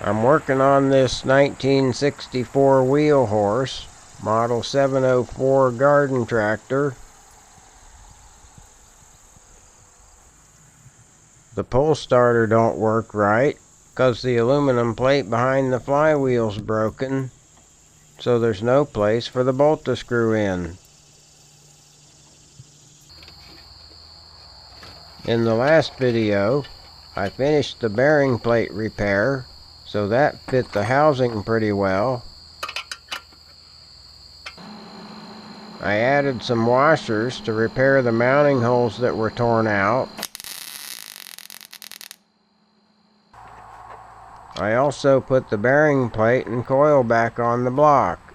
I'm working on this 1964 wheel horse, model 704 garden tractor. The pull starter don't work right because the aluminum plate behind the flywheel's broken, so there's no place for the bolt to screw in. In the last video, I finished the bearing plate repair, so that fit the housing pretty well. I added some washers to repair the mounting holes that were torn out. I also put the bearing plate and coil back on the block.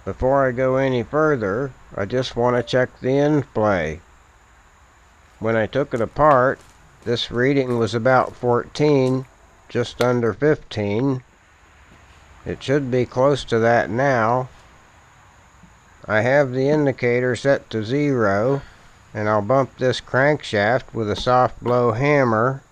Before I go any further, I just want to check the end play. When I took it apart, this reading was about 14, just under 15. It should be close to that now. I have the indicator set to 0, and I'll bump this crankshaft with a soft blow hammer.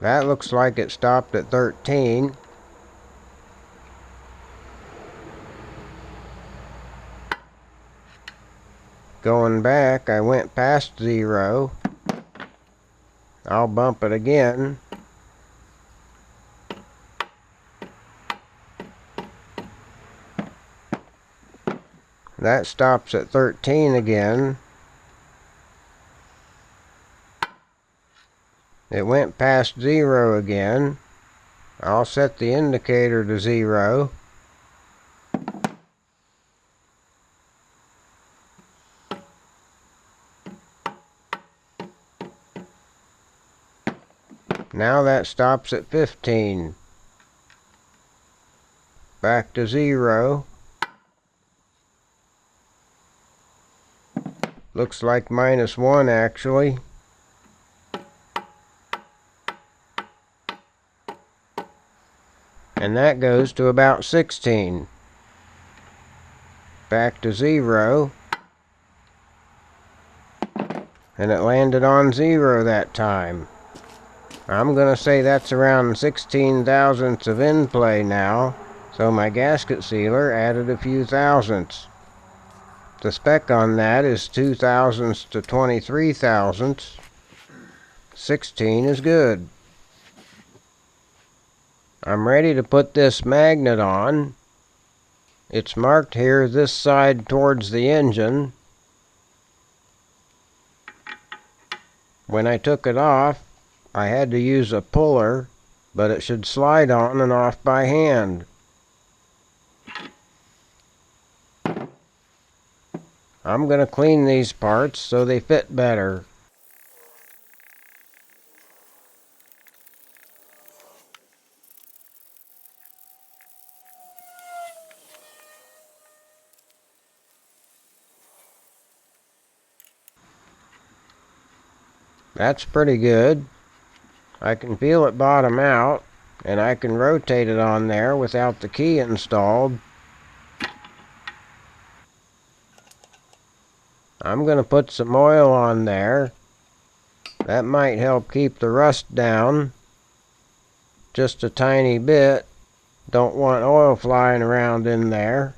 That looks like it stopped at 13. Going back, I went past 0. I'll bump it again. That stops at 13 again. It went past 0 again. I'll set the indicator to 0. Now that stops at 15. Back to 0. Looks like -1 actually. And that goes to about 16. Back to 0. And it landed on 0 that time. I'm going to say that's around 16 thousandths of end play now, so my gasket sealer added a few thousandths. The spec on that is 2 thousandths to 23 thousandths. 16 is good. I'm ready to put this magnet on. It's marked here this side towards the engine. When I took it off, I had to use a puller, but it should slide on and off by hand. I'm going to clean these parts so they fit better. That's pretty good. I can feel it bottom out, and I can rotate it on there without the key installed. I'm going to put some oil on there. That might help keep the rust down. Just a tiny bit. Don't want oil flying around in there.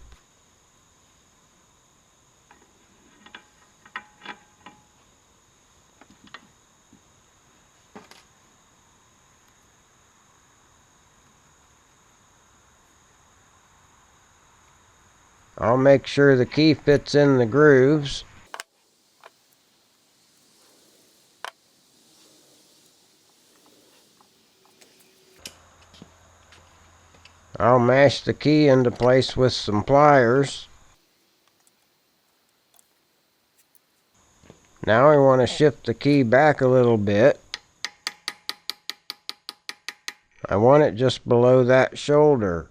I'll make sure the key fits in the grooves. I'll mash the key into place with some pliers. Now I want to shift the key back a little bit. I want it just below that shoulder.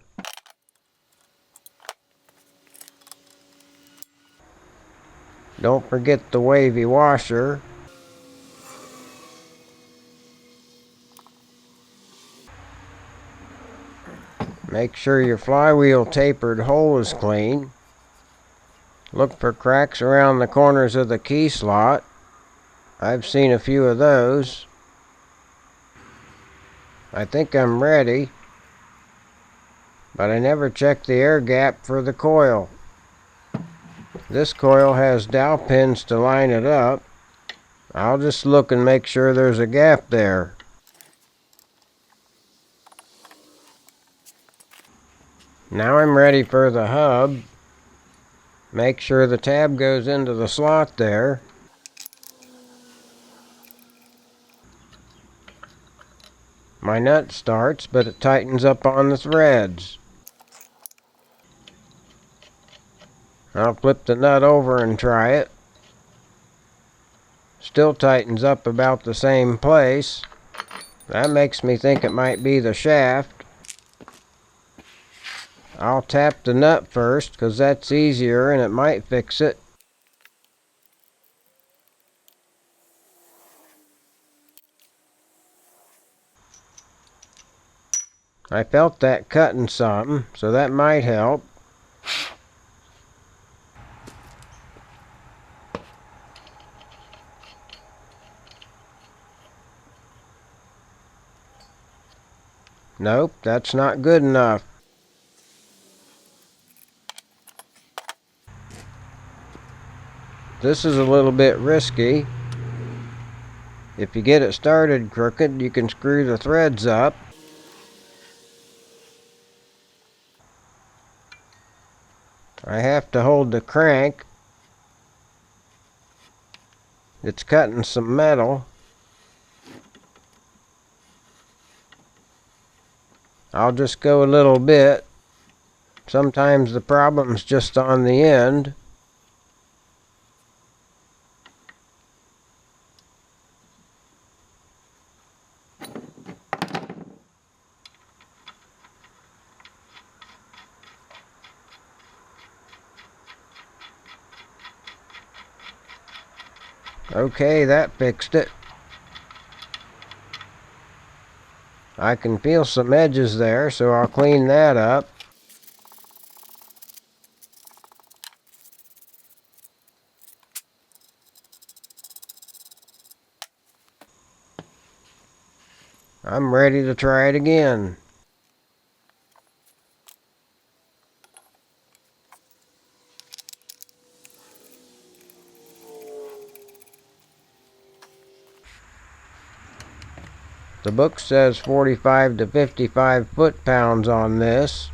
Don't forget the wavy washer. Make sure your flywheel tapered hole is clean. Look for cracks around the corners of the key slot. I've seen a few of those. I think I'm ready, but I never checked the air gap for the coil. This coil has dowel pins to line it up. I'll just look and make sure there's a gap there. Now I'm ready for the hub. Make sure the tab goes into the slot there. My nut starts, but it tightens up on the threads. I'll flip the nut over and try it. Still tightens up about the same place. That makes me think it might be the shaft. I'll tap the nut first, because that's easier and it might fix it. I felt that cutting some, so that might help. Nope, that's not good enough. This is a little bit risky. If you get it started crooked, you can screw the threads up. I have to hold the crank. It's cutting some metal. I'll just go a little bit. Sometimes the problem's just on the end. Okay, that fixed it. I can feel some edges there, so I'll clean that up. I'm ready to try it again. The book says 45 to 55 foot-pounds on this.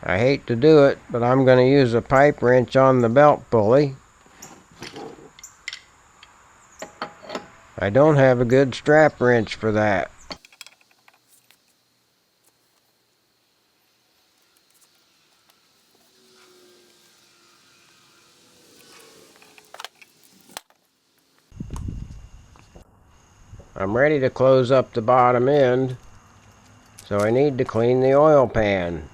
I hate to do it, but I'm going to use a pipe wrench on the belt pulley. I don't have a good strap wrench for that. I'm ready to close up the bottom end, so I need to clean the oil pan.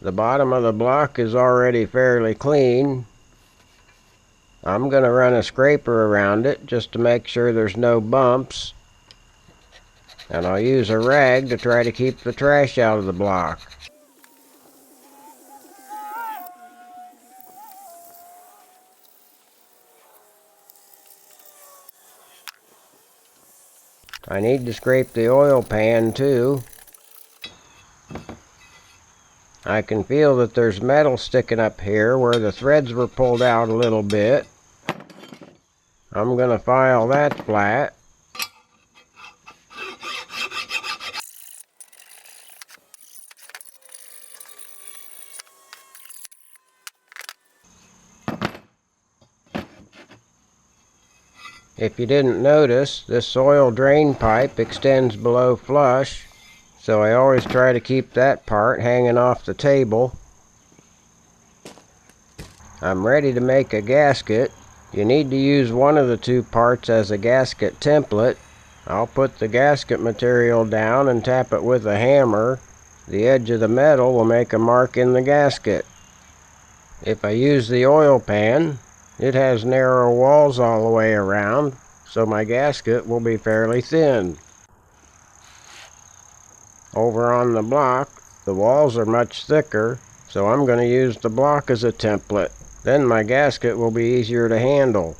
The bottom of the block is already fairly clean. I'm going to run a scraper around it just to make sure there's no bumps. And I'll use a rag to try to keep the trash out of the block. I need to scrape the oil pan too. I can feel that there's metal sticking up here where the threads were pulled out a little bit. I'm going to file that flat. If you didn't notice, this oil drain pipe extends below flush, so I always try to keep that part hanging off the table. I'm ready to make a gasket. You need to use one of the two parts as a gasket template. I'll put the gasket material down and tap it with a hammer. The edge of the metal will make a mark in the gasket. If I use the oil pan, it has narrow walls all the way around, so my gasket will be fairly thin. Over on the block, the walls are much thicker, so I'm going to use the block as a template. Then my gasket will be easier to handle.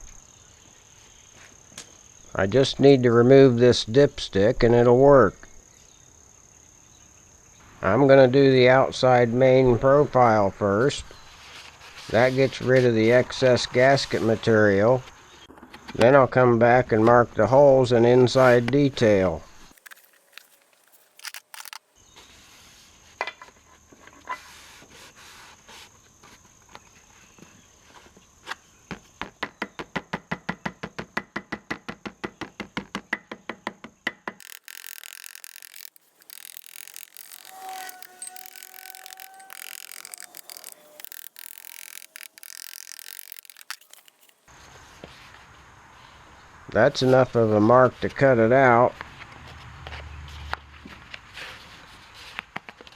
I just need to remove this dipstick and it'll work. I'm going to do the outside main profile first. That gets rid of the excess gasket material. Then I'll come back and mark the holes and inside detail. That's enough of a mark to cut it out.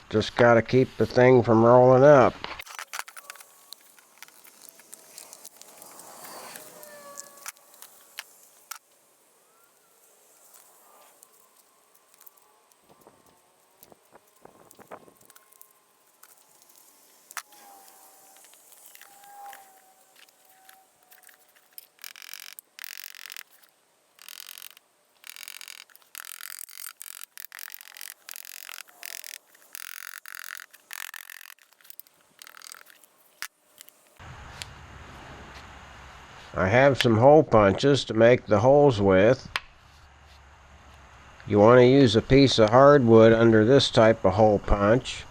Just gotta keep the thing from rolling up. I have some hole punches to make the holes with. You want to use a piece of hardwood under this type of hole punch.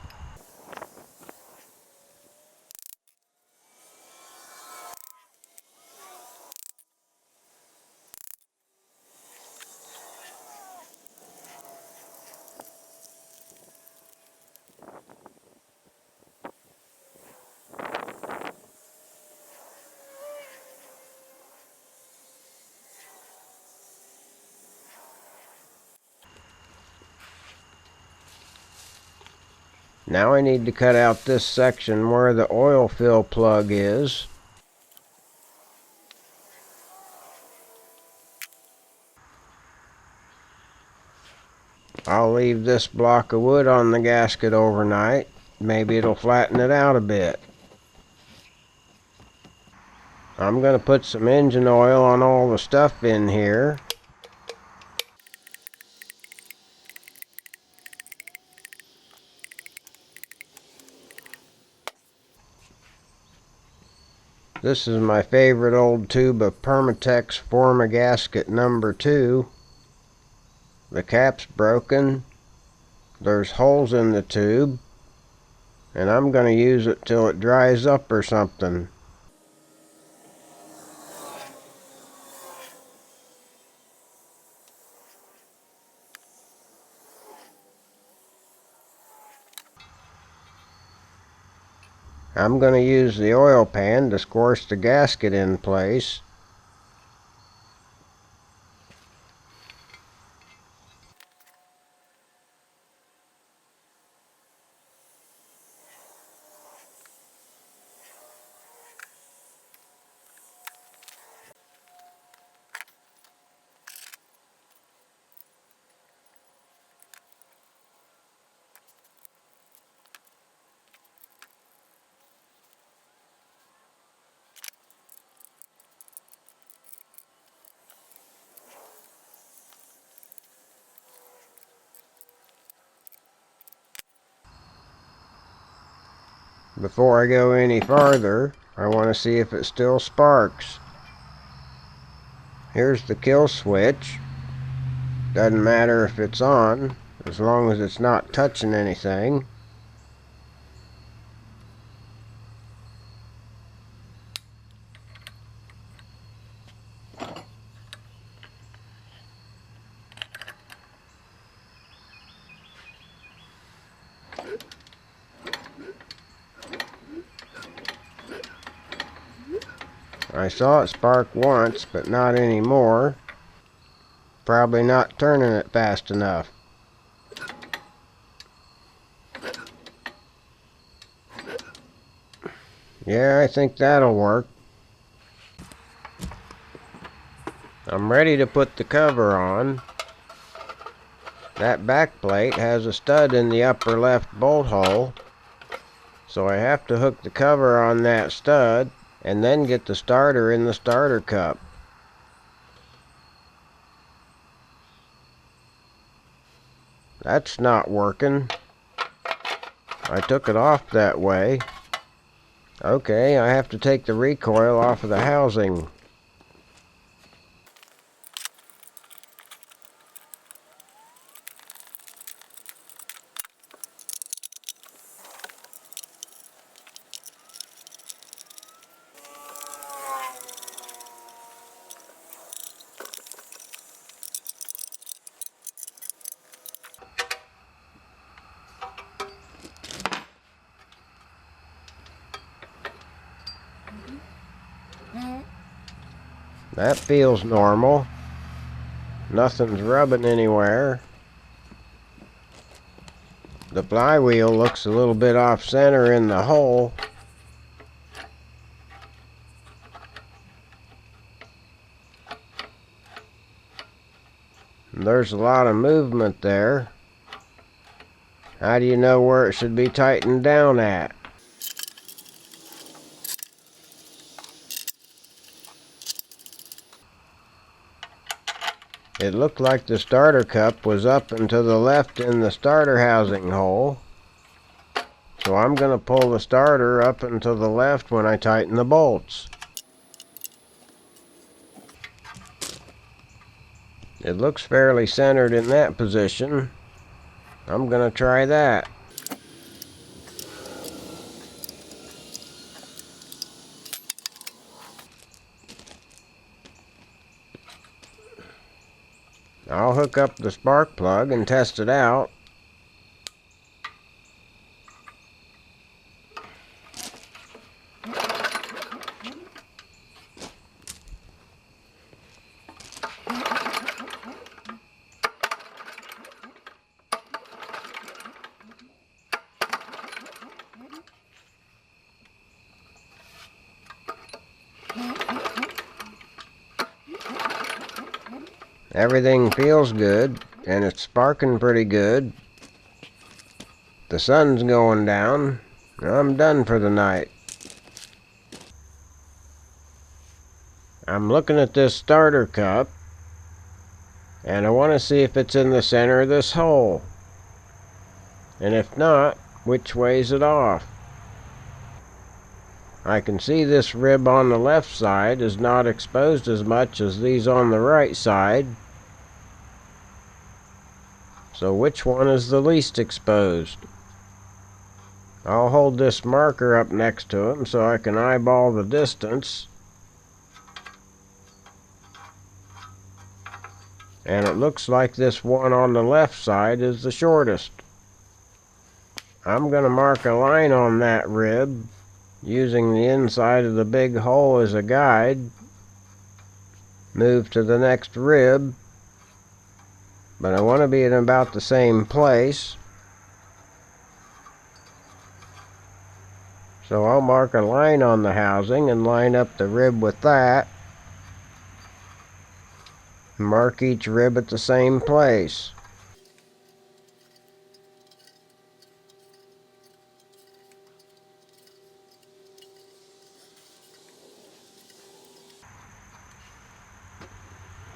Now I need to cut out this section where the oil fill plug is. I'll leave this block of wood on the gasket overnight. Maybe it'll flatten it out a bit. I'm going to put some engine oil on all the stuff in here. This is my favorite old tube of Permatex Formagasket number 2. The cap's broken. There's holes in the tube. And I'm going to use it till it dries up or something. I'm going to use the oil pan to squash the gasket in place. Before I go any farther, I want to see if it still sparks. Here's the kill switch. Doesn't matter if it's on, as long as it's not touching anything. I saw it spark once, but not anymore. Probably not turning it fast enough. Yeah, I think that'll work. I'm ready to put the cover on. That back plate has a stud in the upper left bolt hole, so I have to hook the cover on that stud and then get the starter in the starter cup. That's not working. I took it off that way. Okay, I have to take the recoil off of the housing. That feels normal. Nothing's rubbing anywhere. The flywheel looks a little bit off center in the hole. There's a lot of movement there. How do you know where it should be tightened down at? It looked like the starter cup was up and to the left in the starter housing hole. So I'm going to pull the starter up and to the left when I tighten the bolts. It looks fairly centered in that position. I'm going to try that. I'll hook up the spark plug and test it out. Everything feels good, and it's sparking pretty good. The sun's going down. I'm done for the night. I'm looking at this starter cup, and I want to see if it's in the center of this hole. And if not, which way's it off? I can see this rib on the left side is not exposed as much as these on the right side. So which one is the least exposed? I'll hold this marker up next to him so I can eyeball the distance. And it looks like this one on the left side is the shortest. I'm going to mark a line on that rib using the inside of the big hole as a guide. Move to the next rib, but I want to be in about the same place. So I'll mark a line on the housing and line up the rib with that. Mark each rib at the same place.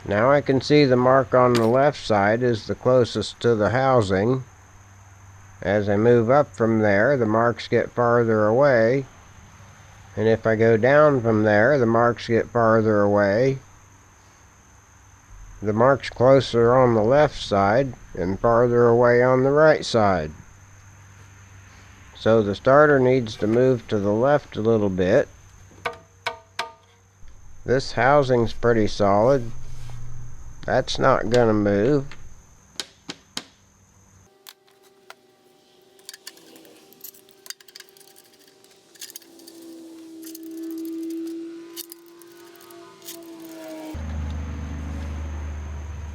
Now I can see the mark on the left side is the closest to the housing. As I move up from there, the marks get farther away. And if I go down from there, the marks get farther away. The mark's closer on the left side and farther away on the right side. So the starter needs to move to the left a little bit. This housing's pretty solid. That's not gonna move.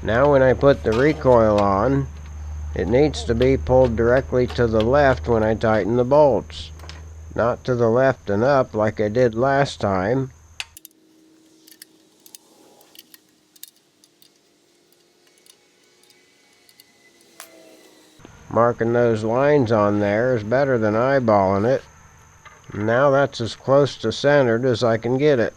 Now when I put the recoil on, it needs to be pulled directly to the left when I tighten the bolts, not to the left and up like I did last time. Marking those lines on there is better than eyeballing it. Now that's as close to centered as I can get it.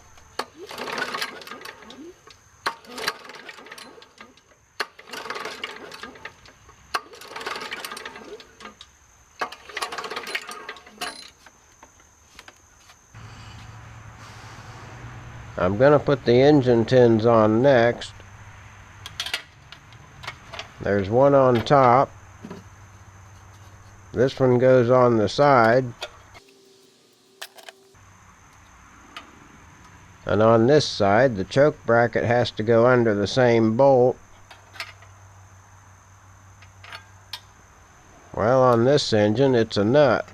I'm going to put the engine tins on next. There's one on top. This one goes on the side. And on this side, the choke bracket has to go under the same bolt. Well, on this engine, it's a nut.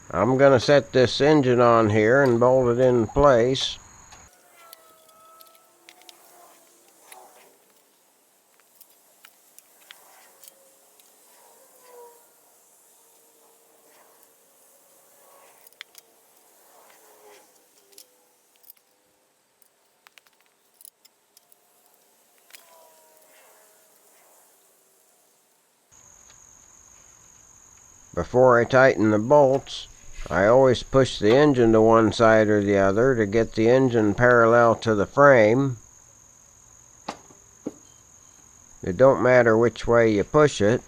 I'm going to set this engine on here and bolt it in place. Before I tighten the bolts, I always push the engine to one side or the other to get the engine parallel to the frame. It don't matter which way you push it.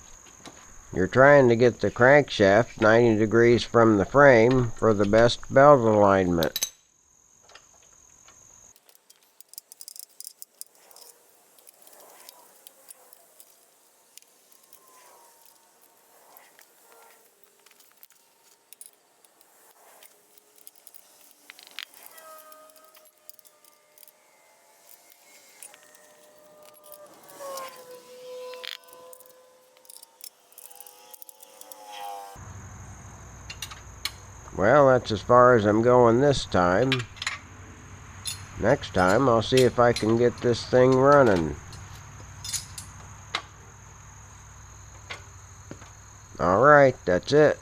You're trying to get the crankshaft 90 degrees from the frame for the best belt alignment. Well, that's as far as I'm going this time. Next time, I'll see if I can get this thing running. Alright, that's it.